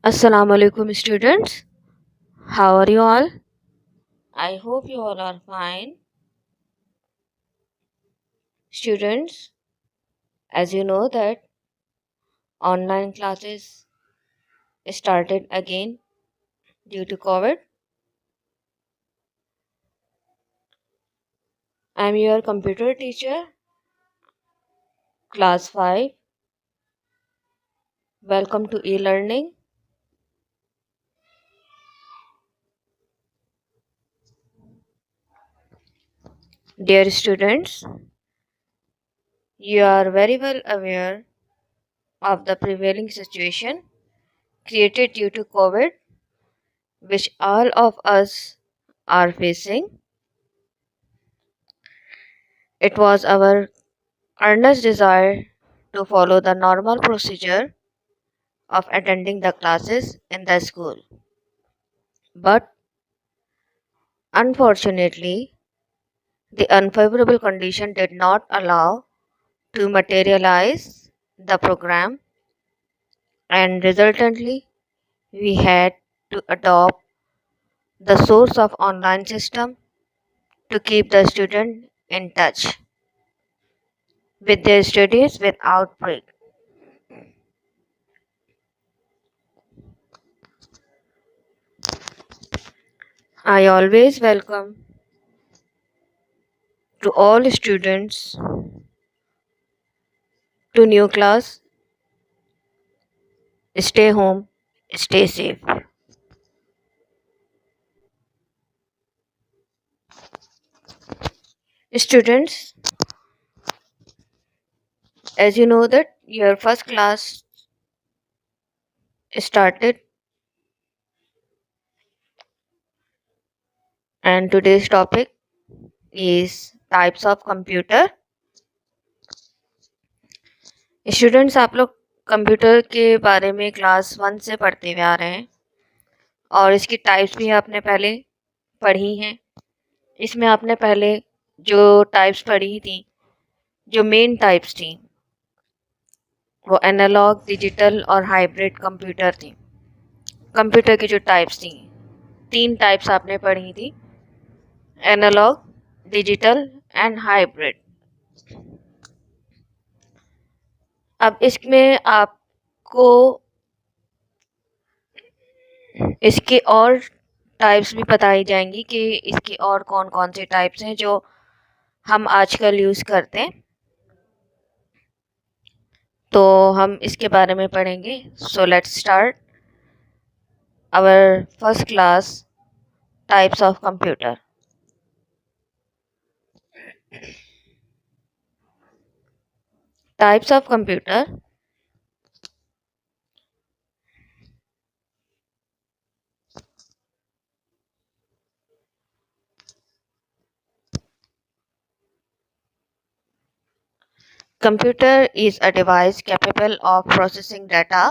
Assalamu alaikum students. How are you all? I hope you all are fine. Students, as you know that online classes started again due to COVID. I am your computer teacher, class 5. Welcome to e-learning. Dear students, you are very well aware of the prevailing situation created due to COVID, which all of us are facing. It was our earnest desire to follow the normal procedure of attending the classes in the school. But unfortunately, the unfavorable condition did not allow to materialize the program, and resultantly we had to adopt the source of online system to keep the student in touch with their studies without break. I always welcome to all students to new class. Stay home, stay safe. Students, as you know that your first class started, and today's topic is types of computer. Students, आप लोग computer के बारे में class 1 से पढ़ते हुए आ रहे हैं और इसकी टाइप्स भी आपने पहले पढ़ी हैं। इसमें आपने पहले जो टाइप्स पढ़ी थी, जो मेन टाइप्स थी, वो एनालॉग, डिजिटल और हाइब्रिड कंप्यूटर थी। कंप्यूटर की जो टाइप्स थी, 3 टाइप्स आपने पढ़ी थी, एनालॉग, डिजिटल एंड हाइब्रिड। अब इसमें आपको इसके और टाइप्स भी बताई जाएंगी कि इसकी और कौन कौन से टाइप्स हैं जो हम आजकल यूज़ करते हैं, तो हम इसके बारे में पढ़ेंगे। सो let's start our first class, types of computer. Types of computer. Computer is a device capable of processing data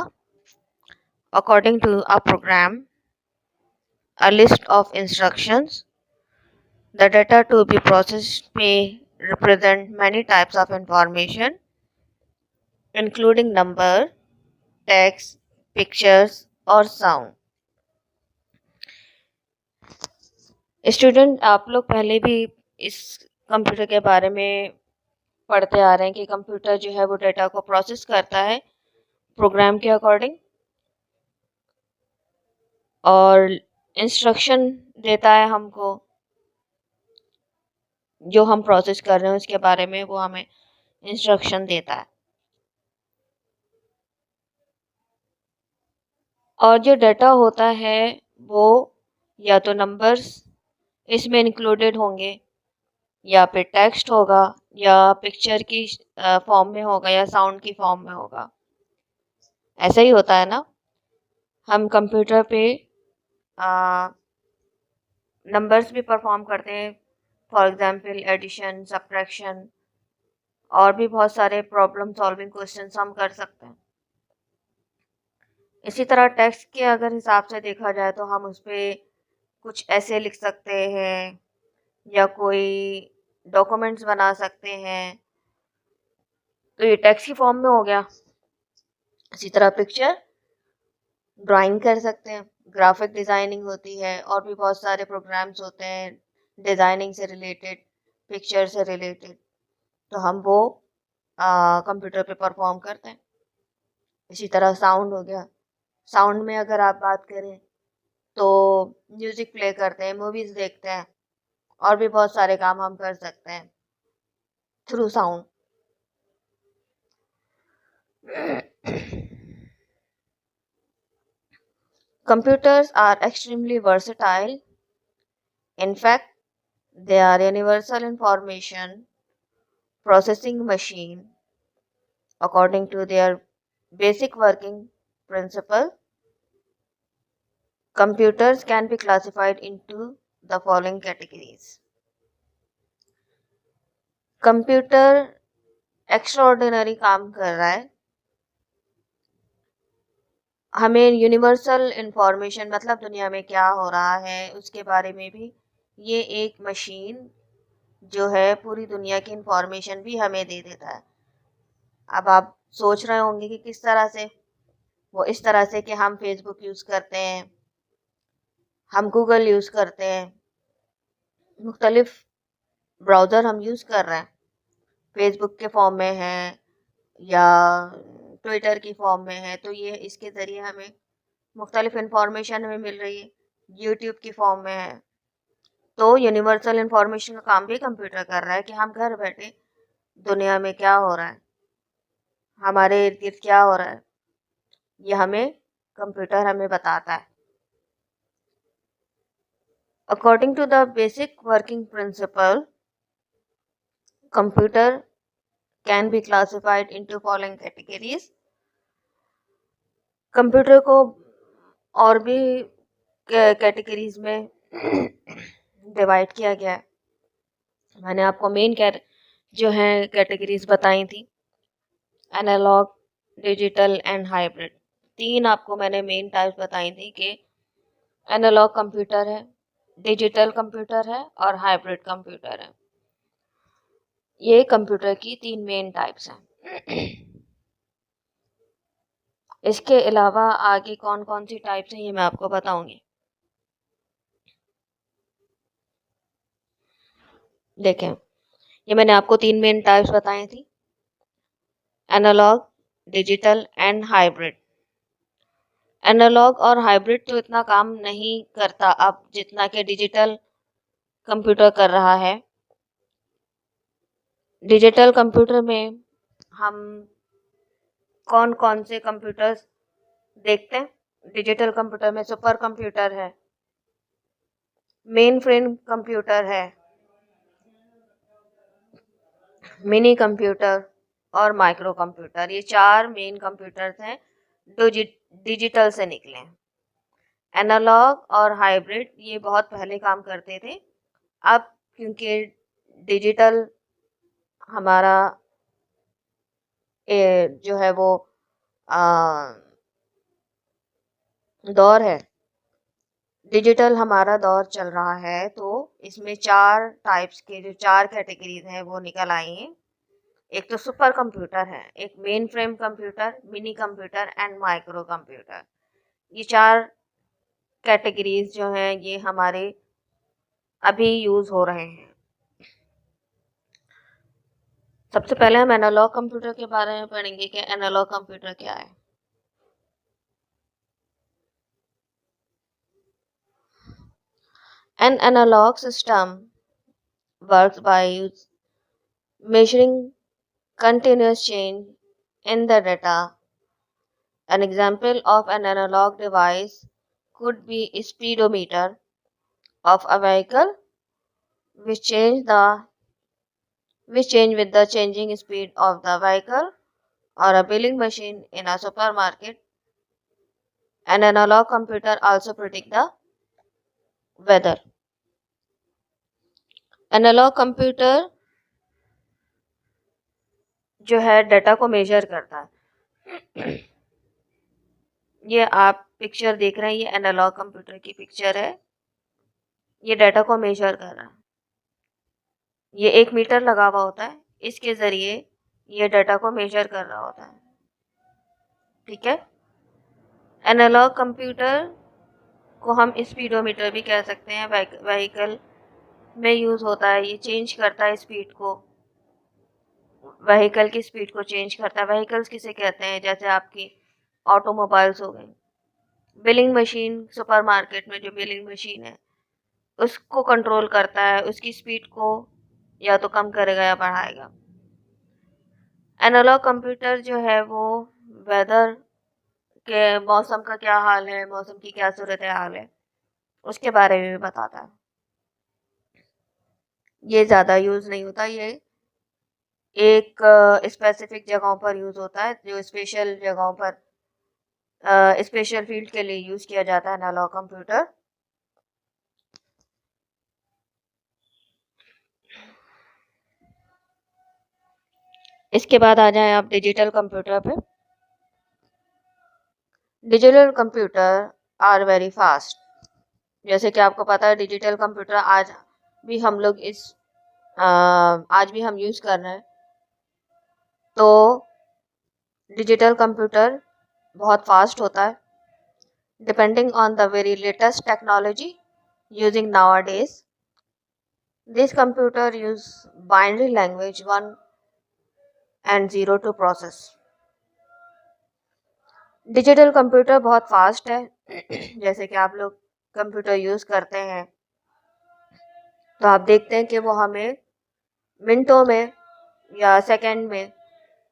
according to a program, a list of instructions. The data to be processed may represent many types of information, including number, text, pictures और sound. Student, आप लोग पहले भी इस computer के बारे में पढ़ते आ रहे हैं कि कंप्यूटर जो है वो डेटा को प्रोसेस करता है प्रोग्राम के अकॉर्डिंग और इंस्ट्रक्शन देता है हमको, जो हम प्रोसेस कर रहे हैं उसके बारे में वो हमें इंस्ट्रक्शन देता है। और जो डाटा होता है वो या तो नंबर्स इसमें इंक्लूडेड होंगे, या फिर टेक्स्ट होगा, या पिक्चर की फॉर्म में होगा, या साउंड की फॉर्म में होगा। ऐसा ही होता है ना। हम कंप्यूटर पे नंबर्स भी परफॉर्म करते हैं, फॉर एग्जांपल एडिशन, सब्ट्रैक्शन और भी बहुत सारे प्रॉब्लम सॉल्विंग क्वेश्चंस हम कर सकते हैं। इसी तरह टेक्स्ट के अगर हिसाब से देखा जाए तो हम उस पर कुछ ऐसे लिख सकते हैं या कोई डॉक्यूमेंट्स बना सकते हैं, तो ये टेक्स्ट की फॉर्म में हो गया। इसी तरह पिक्चर, ड्राइंग कर सकते हैं, ग्राफिक डिज़ाइनिंग होती है, और भी बहुत सारे प्रोग्राम्स होते हैं डिज़ाइनिंग से रिलेटेड, पिक्चर से रिलेटेड, तो हम वो कंप्यूटर पे परफॉर्म करते हैं। इसी तरह साउंड हो गया, साउंड में अगर आप बात करें तो म्यूज़िक प्ले करते हैं, मूवीज़ देखते हैं, और भी बहुत सारे काम हम कर सकते हैं through sound. Computers are extremely versatile. In fact, they are universal information processing machine. According to their basic working principle, computers can be classified into the following categories. Computer extraordinary काम कर रहा है, हमें यूनिवर्सल इंफॉर्मेशन मतलब दुनिया में क्या हो रहा है उसके बारे में भी, ये एक मशीन जो है पूरी दुनिया की इंफॉर्मेशन भी हमें दे देता है। अब आप सोच रहे होंगे कि किस तरह से, वो इस तरह से कि हम फेसबुक यूज़ करते हैं, हम गूगल यूज़ करते हैं, मुख्तलिफ ब्राउज़र हम यूज़ कर रहे हैं, फेसबुक के फॉर्म में है या ट्विटर की फॉर्म में है, तो ये इसके ज़रिए हमें मुख्तलिफ इंफॉर्मेशन हमें मिल रही है, यूट्यूब की फॉर्म में है। तो यूनिवर्सल इंफॉर्मेशन का काम भी कंप्यूटर कर रहा है कि हम घर बैठे दुनिया में क्या हो रहा है, हमारे इर्द गिर्द क्या हो रहा है, ये हमें कंप्यूटर हमें बताता है। According to the basic working principle, computer can be classified into following categories. Computer को और भी कैटेगरीज में डिवाइड किया गया है। मैंने आपको मेन जो है कैटेगरीज बताई थी, एनालॉग, डिजिटल एंड हाइब्रिड। 3 आपको मैंने मेन टाइप्स बताई थी कि एनालॉग कंप्यूटर है, डिजिटल कंप्यूटर है और हाइब्रिड कंप्यूटर है। ये कंप्यूटर की 3 मेन टाइप्स हैं। इसके अलावा आगे कौन कौन सी टाइप्स हैं ये मैं आपको बताऊंगी। देखें, ये मैंने आपको 3 मेन टाइप्स बताई थी, analogue, digital and hybrid. Analogue और हाइब्रिड तो इतना काम नहीं करता अब जितना कि डिजिटल कंप्यूटर कर रहा है। डिजिटल कंप्यूटर में हम कौन कौन से कंप्यूटर्स देखते हैं। डिजिटल कंप्यूटर में सुपर कंप्यूटर है, मेन फ्रेम कंप्यूटर है, मिनी कंप्यूटर और माइक्रो कंप्यूटर। ये 4 मेन कंप्यूटर्स हैं जो डिजिटल से निकले। एनालॉग और हाइब्रिड ये बहुत पहले काम करते थे, अब क्योंकि डिजिटल हमारा जो है वो दौर है, डिजिटल हमारा दौर चल रहा है, तो इसमें 4 टाइप्स के जो 4 कैटेगरीज हैं वो निकल आई हैं। एक तो सुपर कंप्यूटर है, एक main frame computer, mini computer and micro computer. ये 4 कैटेगरीज जो हैं ये हमारे अभी यूज़ हो रहे हैं। सबसे पहले हम एनालॉग कंप्यूटर के बारे में पढ़ेंगे कि एनालॉग कंप्यूटर क्या है। An analog system works by measuring continuous change in the data. An example of an analog device could be a speedometer of a vehicle which change with the changing speed of the vehicle, or a billing machine in a supermarket. An analog computer also predict the weather. Analogue computer जो है data को major करता है। ये आप picture देख रहे हैं, ये एनालॉग कंप्यूटर की पिक्चर है, ये डाटा को मेजर कर रहा है। ये 1 मीटर लगा हुआ होता है, इसके ज़रिए ये डाटा को मेजर कर रहा होता है, ठीक है। एनालॉग कंप्यूटर को हम स्पीडोमीटर भी कह सकते हैं, व्हीकल में यूज़ होता है। ये चेंज करता है स्पीड को, व्हीकल की स्पीड को चेंज करता है। व्हीकल्स किसे कहते हैं? जैसे आपकी ऑटोमोबाइल्स हो गई। बिलिंग मशीन, सुपरमार्केट में जो बिलिंग मशीन है उसको कंट्रोल करता है, उसकी स्पीड को या तो कम करेगा या बढ़ाएगा। एनालॉग कंप्यूटर जो है वो वेदर के, मौसम का क्या हाल है, मौसम की क्या सूरत हाल है, उसके बारे में भी बताता है। ये ज़्यादा यूज़ नहीं होता, ये एक स्पेसिफिक जगहों पर यूज़ होता है, जो स्पेशल जगहों पर, स्पेशल फील्ड के लिए यूज़ किया जाता है एनालॉग कंप्यूटर। इसके बाद आ जाएं आप डिजिटल कंप्यूटर पे। Digital computer are very fast. जैसे कि आपको पता है डिजिटल कंप्यूटर आज भी हम लोग आज भी हम यूज़ कर रहे हैं। तो डिजिटल कंप्यूटर बहुत फास्ट होता है, depending on the very latest technology using nowadays. This computer use binary language 1 and 0 to process. Digital computer बहुत फास्ट है। जैसे कि आप लोग कंप्यूटर यूज़ करते हैं तो आप देखते हैं कि वो हमें मिनटों में या सेकंड में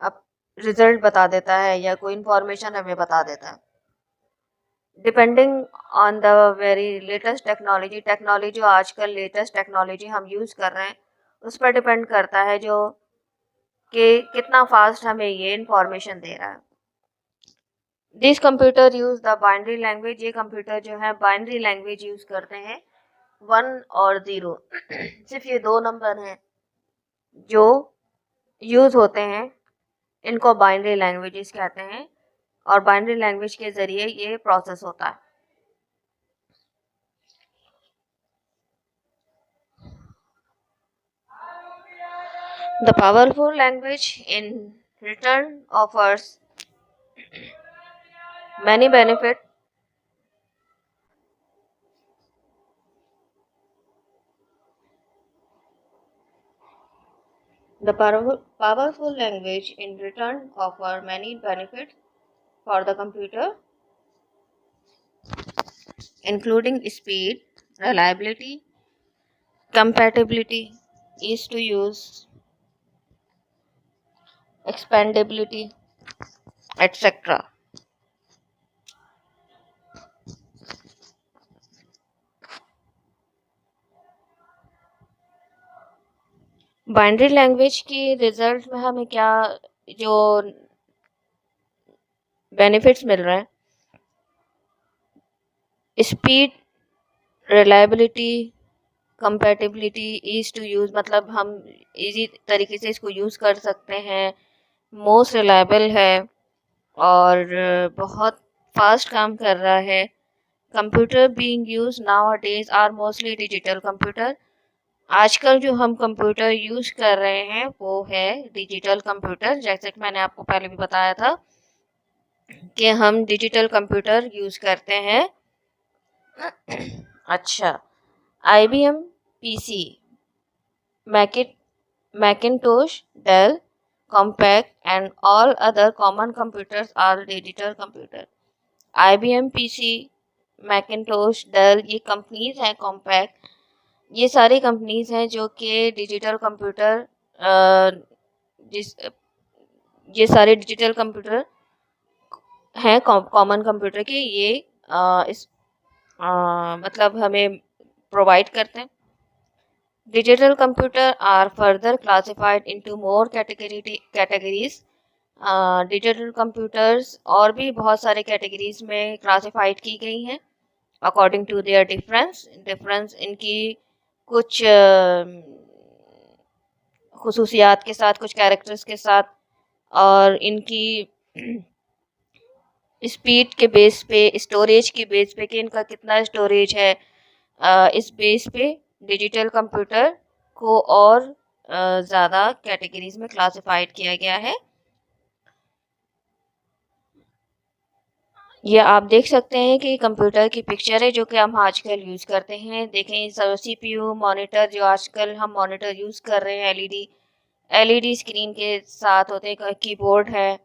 अब रिजल्ट बता देता है या कोई इंफॉर्मेशन हमें बता देता है। Depending on the very latest technology जो आजकल लेटेस्ट टेक्नोलॉजी हम यूज़ कर रहे हैं उस पर डिपेंड करता है जो कि कितना फास्ट हमें ये इंफॉर्मेशन दे रहा है। This computer use the binary language. ये कंप्यूटर जो है बाइनरी लैंग्वेज यूज़ करते हैं, 1 और 0। सिर्फ ये 2 नंबर हैं जो यूज़ होते हैं, इनको बाइनरी लैंग्वेजेस कहते हैं और बाइनरी लैंग्वेज के ज़रिए ये प्रोसेस होता है। The powerful language in return offers many benefits. The powerful language in return offer many benefits for the computer, including speed, reliability, compatibility, ease to use, expandability, etc. Binary language की result में हमें क्या जो benefits मिल रहे हैं? Speed, reliability, compatibility, ease to use, मतलब हम इजी तरीके से इसको यूज़ कर सकते हैं, मोस्ट रिलायबल है और बहुत फास्ट काम कर रहा है। Computer being use nowadays are mostly digital computer. आजकल जो हम कंप्यूटर यूज़ कर रहे हैं वो है डिजिटल कंप्यूटर। जैसे कि मैंने आपको पहले भी बताया था कि हम डिजिटल कंप्यूटर यूज़ करते हैं। अच्छा, IBM PC, Macintosh, Dell, Compaq and all other common computers are digital computer. IBM PC, Macintosh, Dell ये कंपनीज हैं, Compaq, ये सारी कंपनीज हैं जो कि डिजिटल कंप्यूटर जिस ये सारे डिजिटल कंप्यूटर हैं कॉमन कंप्यूटर के। ये मतलब हमें प्रोवाइड करते हैं। Digital computer are further classified into more categories. Digital computers और भी बहुत सारे कैटेगरीज में क्लासिफाइड की गई हैं अकॉर्डिंग टू देयर डिफरेंस इनकी कुछ खुसूसियात के साथ, कुछ कैरेक्टर्स के साथ और इनकी स्पीड के बेस पे, स्टोरेज के बेस पे कि इनका कितना स्टोरेज है, इस बेस पे डिजिटल कंप्यूटर को और ज़्यादा कैटेगरीज में क्लासिफाइड किया गया है। ये आप देख सकते हैं कि कंप्यूटर की पिक्चर है जो कि हम आजकल यूज़ करते हैं। देखें CPU मॉनिटर जो आजकल हम मॉनिटर यूज़ कर रहे हैं एलईडी स्क्रीन के साथ होते हैं, कीबोर्ड है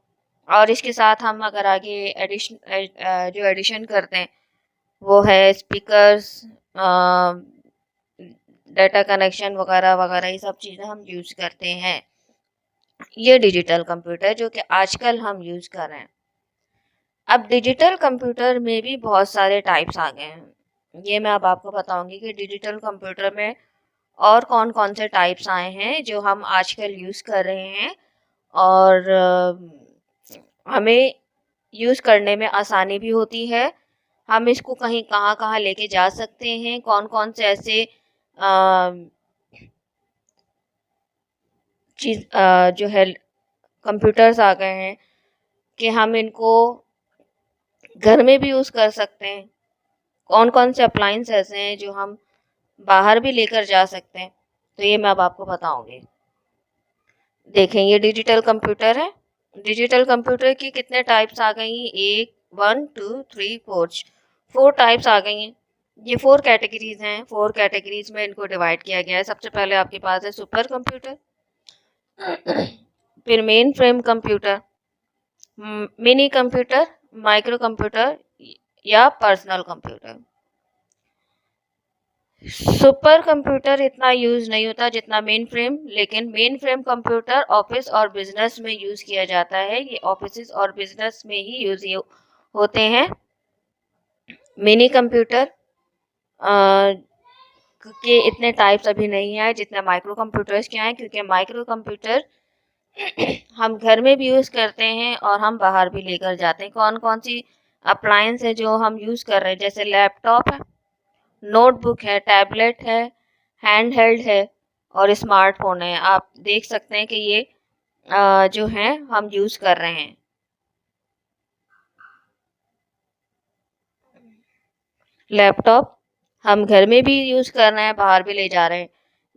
और इसके साथ हम अगर आगे जो एडिशन करते हैं वो है स्पीकर्स, डाटा कनेक्शन वगैरह वगैरह, ये सब चीज़ें हम यूज़ करते हैं। ये डिजिटल कंप्यूटर जो कि आजकल हम यूज़ कर रहे हैं। अब डिजिटल कंप्यूटर में भी बहुत सारे टाइप्स आ गए हैं। ये मैं अब आपको बताऊंगी कि डिजिटल कंप्यूटर में और कौन कौन से टाइप्स आए हैं जो हम आजकल यूज़ कर रहे हैं और हमें यूज़ करने में आसानी भी होती है। हम इसको कहीं कहाँ कहाँ लेके जा सकते हैं, कौन कौन से ऐसे चीज़ जो है कंप्यूटर्स आ गए हैं कि हम इनको घर में भी यूज़ कर सकते हैं। कौन कौन से अप्लायंस ऐसे हैं जो हम बाहर भी लेकर जा सकते हैं, तो ये मैं अब आपको बताऊंगी। देखें, ये डिजिटल कंप्यूटर है। डिजिटल कंप्यूटर की कितने टाइप्स आ गई हैं? 1 2 3 4 टाइप्स आ गई हैं। ये 4 कैटेगरीज हैं। 4 कैटेगरीज में इनको डिवाइड किया गया है। सबसे पहले आपके पास है सुपर कंप्यूटर, फिर main frame computer, mini computer, micro computer या पर्सनल कंप्यूटर। सुपर कंप्यूटर इतना यूज़ नहीं होता जितना मेन फ्रेम, लेकिन मेन फ्रेम कंप्यूटर ऑफिस और बिजनेस में यूज़ किया जाता है। ये ऑफिस और बिजनेस में ही यूज़ होते हैं। मिनी कंप्यूटर के इतने टाइप्स अभी नहीं आए जितने माइक्रो कंप्यूटर्स के आए, क्योंकि माइक्रो कंप्यूटर हम घर में भी यूज़ करते हैं और हम बाहर भी लेकर जाते हैं। कौन कौन सी अप्लायंस है जो हम यूज़ कर रहे हैं? जैसे लैपटॉप है, नोटबुक है, टैबलेट है, हैंड हेल्ड है और स्मार्टफोन है। आप देख सकते हैं कि ये जो है हम यूज़ कर रहे हैं। लैपटॉप हम घर में भी यूज़ कर रहे हैं, बाहर भी ले जा रहे हैं।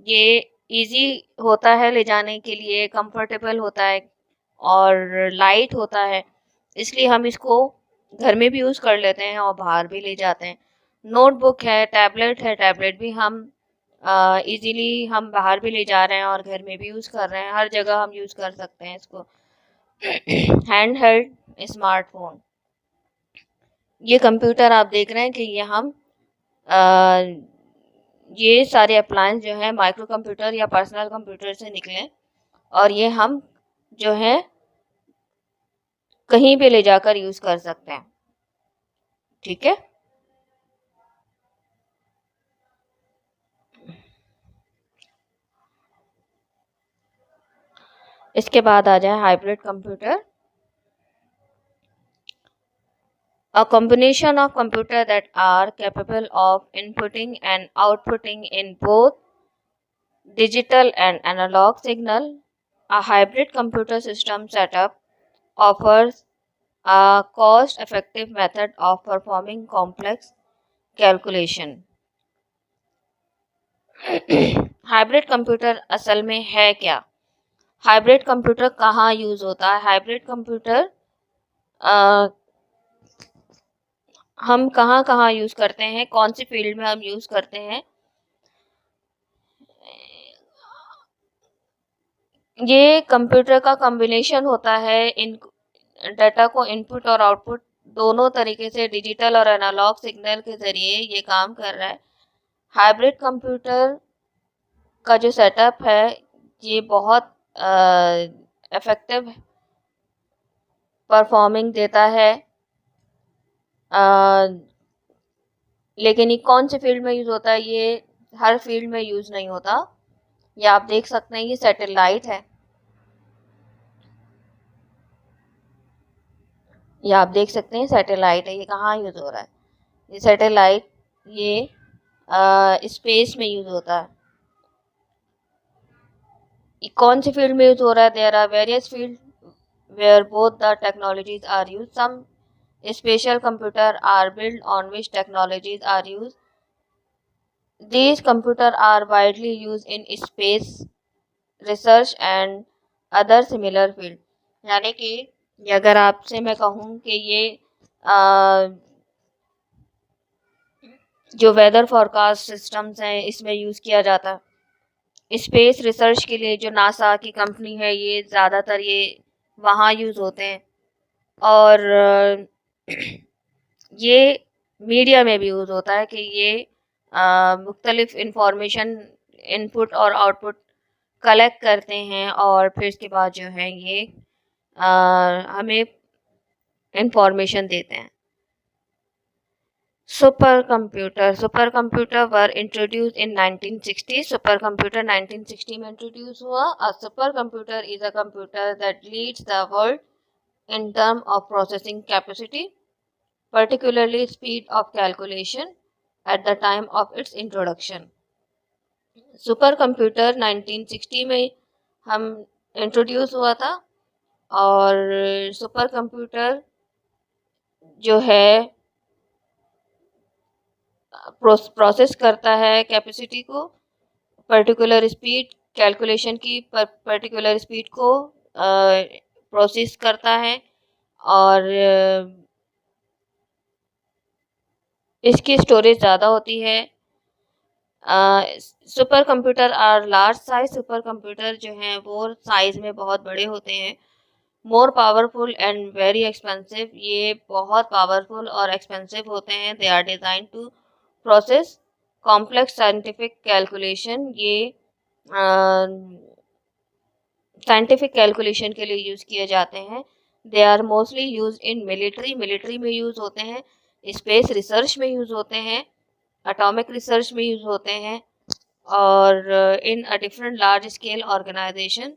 ये इजी होता है ले जाने के लिए, कंफर्टेबल होता है और लाइट होता है, इसलिए हम इसको घर में भी यूज़ कर लेते हैं और बाहर भी ले जाते हैं। नोटबुक है, टैबलेट भी हम इजीली हम बाहर भी ले जा रहे हैं और घर में भी यूज़ कर रहे हैं। हर जगह हम यूज़ कर सकते हैं इसको। हैंड हेल्ड स्मार्टफोन, ये कंप्यूटर आप देख रहे हैं कि ये हम ये सारे अप्लायंस जो है माइक्रो कंप्यूटर या पर्सनल कंप्यूटर से निकले और ये हम जो है कहीं पे ले जाकर यूज़ कर सकते हैं। ठीक है, इसके बाद आ जाए hybrid computer. A combination of computers that are capable of inputting and outputting in both digital and analog signal. A hybrid computer system setup offers a cost-effective method of performing complex calculation. Hybrid computer असल में है क्या? Hybrid computer कहाँ use होता है? Hybrid computer हम कहाँ कहाँ यूज़ करते हैं, कौन सी फील्ड में हम यूज़ करते हैं? ये कंप्यूटर का कॉम्बिनेशन होता है। इन डाटा को इनपुट और आउटपुट दोनों तरीके से डिजिटल और एनालॉग सिग्नल के ज़रिए ये काम कर रहा है। हाइब्रिड कंप्यूटर का जो सेटअप है ये बहुत इफ़ेक्टिव परफॉर्मिंग देता है, लेकिन ये कौन से फील्ड में यूज़ होता है? ये हर फील्ड में यूज़ नहीं होता। ये आप देख सकते हैं, ये सैटेलाइट है। ये आप देख सकते हैं सैटेलाइट है। ये कहाँ यूज़ हो रहा है? ये सैटेलाइट ये स्पेस में यूज़ होता है। ये कौन से फील्ड में यूज़ हो रहा है? There are various field where both the technologies are use. Some special computer are build on which technologies are use. These computers are widely used in space research and other similar field। यानी कि अगर आपसे मैं कहूँ कि ये जो weather forecast systems हैं इसमें यूज़ किया जाता है। स्पेस रिसर्च के लिए जो नासा की कंपनी है ये ज़्यादातर ये वहाँ यूज़ होते हैं। और ये मीडिया में भी यूज़ होता है कि ये मुख्तलिफ इंफॉर्मेशन इनपुट और आउटपुट कलेक्ट करते हैं और फिर इसके बाद जो है ये हमें इंफॉर्मेशन देते हैं। सुपर कंप्यूटर वर इंट्रोड्यूस इन 1960। सुपर कंप्यूटर 1960 में इंट्रोड्यूस हुआ। A super computer is a computer that leads the world in terms of processing capacity, particularly speed of calculation at the time of its introduction. Super computer 1960 में हम introduce हुआ था और super computer जो है process करता है capacity को, पर्टिकुलर स्पीड कैलकुलेशन की पर्टिकुलर स्पीड को प्रोसेस करता है और इसकी स्टोरेज ज़्यादा होती है। Super computer are large size. Super computer जो हैं वो साइज़ में बहुत बड़े होते हैं। More powerful and very expensive. ये बहुत पावरफुल और एक्सपेंसिव होते हैं। They are design to process complex scientific calculation. ये साइंटिफिक कैलकुलेशन के लिए यूज़ किए जाते हैं। They are mostly use in military में यूज़ होते हैं, स्पेस रिसर्च में यूज़ होते हैं, एटॉमिक रिसर्च में यूज़ होते हैं और in a different large scale organisation.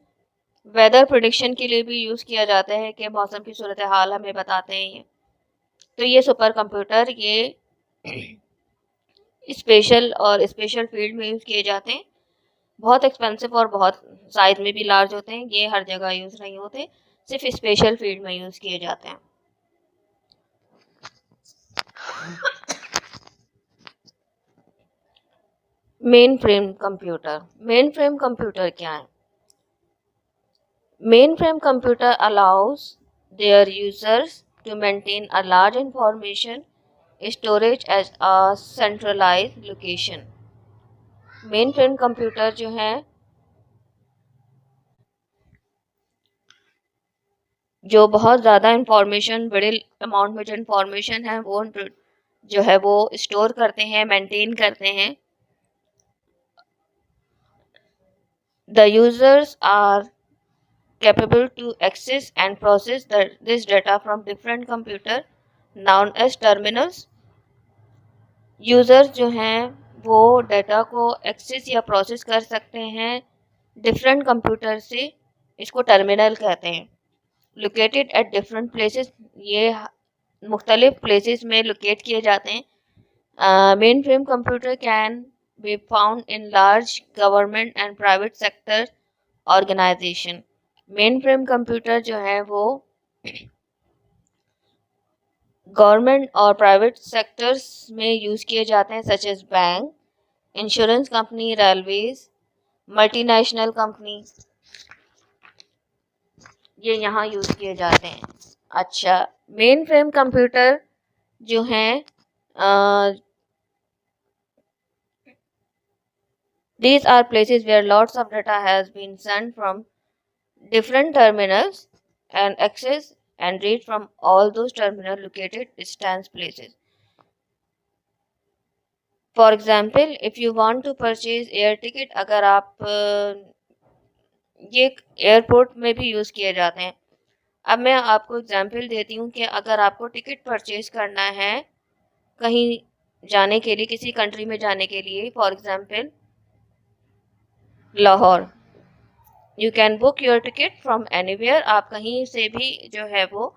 Weather prediction के लिए भी यूज़ किया जाता है कि मौसम की सूरत हाल हमें बताते हैं ये। तो ये सुपर कंप्यूटर ये स्पेशल फील्ड में यूज़ किए जाते हैं। बहुत एक्सपेंसिव और बहुत साइज में भी लार्ज होते हैं। ये हर जगह यूज़ नहीं होते, सिर्फ स्पेशल फील्ड में यूज़ किए जाते हैं। मेन फ्रेम कंप्यूटर क्या है? Main frame computer allows their users to maintain a large information storage as a centralized location. Main frame computer जो है जो बहुत ज़्यादा इंफॉर्मेशन, बड़े अमाउंट में जो इंफॉर्मेशन है वो जो है वो स्टोर करते हैं, मेंटेन करते हैं। The users are capable to access and process this data from different computer known as terminals. Users जो हैं वो डाटा को एक्सेस या प्रोसेस कर सकते हैं डिफरेंट कंप्यूटर से। इसको टर्मिनल कहते हैं। Located at different places. ये मुख्तलिफ प्लेसेस में लोकेट किए जाते हैं। Main frame computer can be found in large government and private sector organization. Main frame computer जो है वो गवर्नमेंट और प्राइवेट सेक्टर्स में यूज़ किए जाते हैं, such as bank, insurance company, railways, multinational company, ये यहाँ यूज़ किए जाते हैं। अच्छा, मेन फ्रेम कंप्यूटर जो हैं these are places where lots of data has been sent from different terminals and access and read from all those terminal located distance places. For example, if you want to purchase air ticket, अगर आप ये airport में भी use किए जाते हैं। अब मैं आपको एग्जांपल देती हूँ कि अगर आपको टिकट परचेज करना है कहीं जाने के लिए, किसी कंट्री में जाने के लिए, for example Lahore, you can book your ticket from anywhere. आप कहीं से भी जो है वो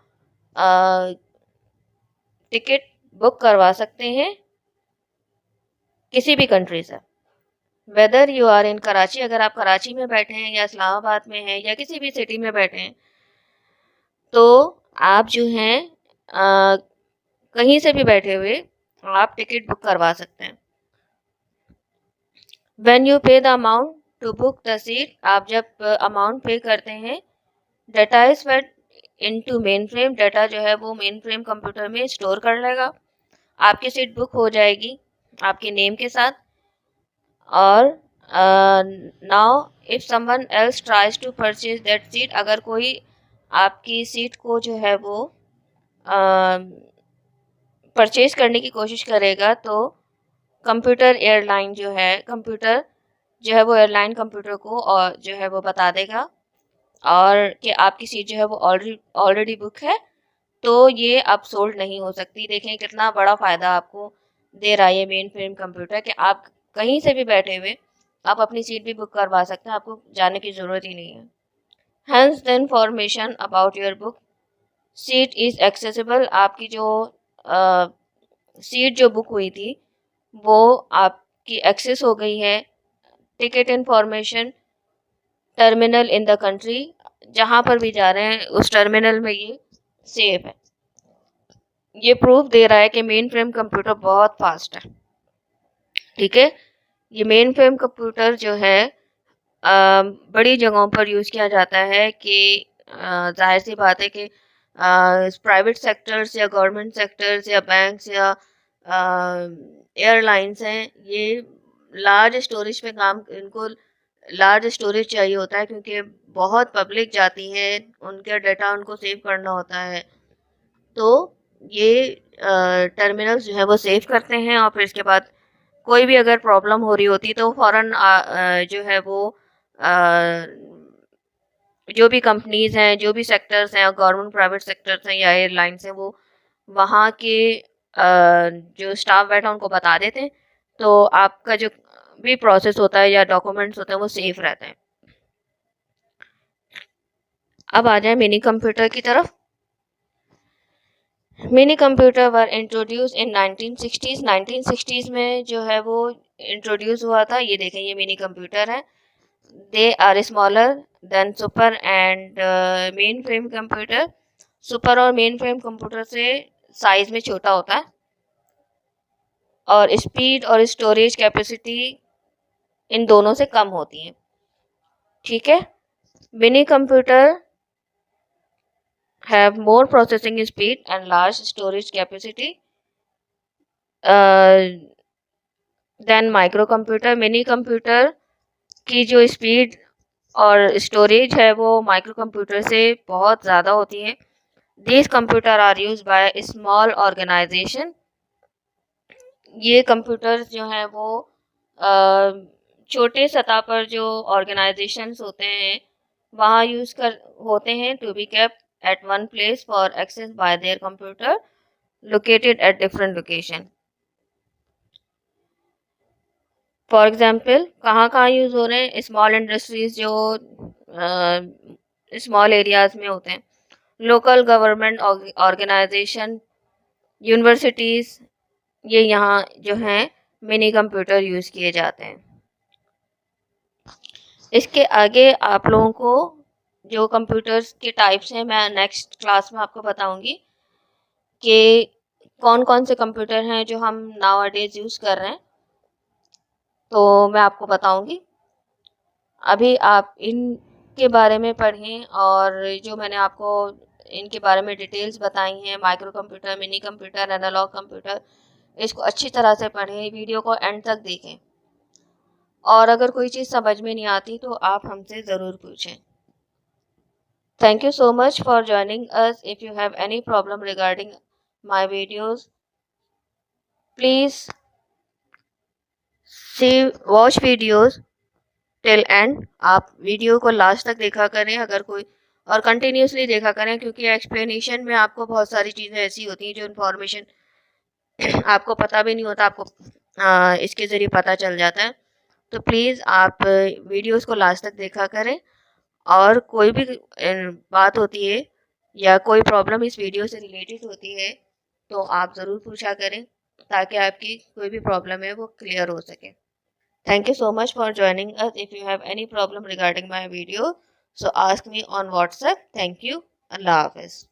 टिकट बुक करवा सकते हैं किसी भी कंट्री से। Whether you are in Karachi, अगर आप कराची में बैठे हैं या इस्लामाबाद में हैं या किसी भी सिटी में बैठे हैं तो आप जो हैं कहीं से भी बैठे हुए आप टिकट बुक करवा सकते हैं। When you pay the amount to book the seat, आप जब अमाउंट पे करते हैं, data is fed into main frame, data जो है वो मेन फ्रेम कंप्यूटर में स्टोर कर लेगा, आपकी सीट बुक हो जाएगी आपके नेम के साथ। और now if someone else tries to purchase that seat, अगर कोई आपकी सीट को जो है वो परचेज करने की कोशिश करेगा तो कंप्यूटर एयरलाइन जो है, कंप्यूटर जो है वो एयरलाइन कंप्यूटर को और जो है वो बता देगा और कि आपकी सीट जो है वो ऑलरेडी बुक है, तो ये अब सोल्ड नहीं हो सकती। देखें कितना बड़ा फ़ायदा आपको दे रहा है ये मेन फ्रेम कंप्यूटर कि आप कहीं से भी बैठे हुए आप अपनी सीट भी बुक करवा सकते हैं, आपको जाने की ज़रूरत ही नहीं है। Hence the information about your book seat is accessible, आपकी जो सीट जो बुक हुई थी वो आपकी एक्सेस हो गई है। Ticket information terminal in the country, जहाँ पर भी जा रहे हैं उस टर्मिनल में ये सेफ है। ये प्रूफ दे रहा है कि मेन फ्रेम कंप्यूटर बहुत फास्ट है। ठीक है, ये मेन फ्रेम कंप्यूटर जो है बड़ी जगहों पर यूज़ किया जाता है कि जाहिर सी बात है कि प्राइवेट सेक्टर्स या गवर्नमेंट सेक्टर्स या बैंक्स या एयरलाइंस हैं, ये लार्ज स्टोरेज पे काम, इनको लार्ज स्टोरेज चाहिए होता है क्योंकि बहुत पब्लिक जाती है, उनका डाटा उनको सेव करना होता है। तो ये टर्मिनल्स जो है वो सेव करते हैं और फिर इसके बाद कोई भी अगर प्रॉब्लम हो रही होती तो फ़ौरन जो है वो जो भी कंपनीज़ हैं, जो भी सेक्टर्स हैं, गवर्नमेंट प्राइवेट सेक्टर्स हैं या एयरलाइंस हैं, वो वहाँ के जो स्टाफ बैठा उनको बता देते हैं, तो आपका जो भी प्रोसेस होता है या डॉक्यूमेंट्स होते हैं वो सेफ रहते हैं। अब आ जाए मिनी कंप्यूटर की तरफ। मिनी कंप्यूटर वर इंट्रोड्यूस इन 1960s। 1960s में जो है वो इंट्रोड्यूस हुआ था। ये देखें, ये मिनी कंप्यूटर है। They are smaller than super and main frame computer. Super और मेन फ्रेम कंप्यूटर से साइज में छोटा होता है और स्पीड और स्टोरेज कैपेसिटी इन दोनों से कम होती है। ठीक है, mini computer have more processing speed and large storage capacity than microcomputer। Mini computer की जो स्पीड और स्टोरेज है वो माइक्रो कंप्यूटर से बहुत ज़्यादा होती है। These computer are use by small organization. ये कंप्यूटर्स जो हैं वो छोटे सतह पर जो ऑर्गेनाइजेशंस होते हैं वहाँ यूज़ होते हैं। To be kept at one place for access by their computer located at different location। For example कहाँ यूज़ हो रहे हैं? स्मॉल इंडस्ट्रीज जो स्मॉल एरियाज में होते हैं, लोकल गवर्नमेंट ऑर्गेनाइजेशन, यूनिवर्सिटीज़, ये यहाँ जो हैं मिनी कंप्यूटर यूज़ किए जाते हैं। इसके आगे आप लोगों को जो कंप्यूटर्स के टाइप्स हैं मैं नेक्स्ट क्लास में आपको बताऊंगी कि कौन कौन से कंप्यूटर हैं जो हम नाउअडेज यूज़ कर रहे हैं, तो मैं आपको बताऊंगी। अभी आप इनके बारे में पढ़ें और जो मैंने आपको इनके बारे में डिटेल्स बताई हैं, micro computer, mini computer, analog computer, इसको अच्छी तरह से पढ़ें, वीडियो को एंड तक देखें और अगर कोई चीज़ समझ में नहीं आती तो आप हमसे ज़रूर पूछें। Thank you so much for joining us. If you have any problem regarding my videos, please watch videos till end। आप वीडियो को लास्ट तक देखा करें अगर कोई, और कंटिन्यूसली देखा करें क्योंकि एक्सप्लेनेशन में आपको बहुत सारी चीज़ें ऐसी होती हैं जो इन्फॉर्मेशन आपको पता भी नहीं होता, आपको इसके ज़रिए पता चल जाता है। तो प्लीज़ आप वीडियोस को लास्ट तक देखा करें और कोई भी बात होती है या कोई प्रॉब्लम इस वीडियो से रिलेटेड होती है तो आप ज़रूर पूछा करें ताकि आपकी कोई भी प्रॉब्लम है वो क्लियर हो सके। Thank you so much for joining us. If you have any problem regarding my video so ask me on WhatsApp. Thank you. अल्लाह हाफिज़।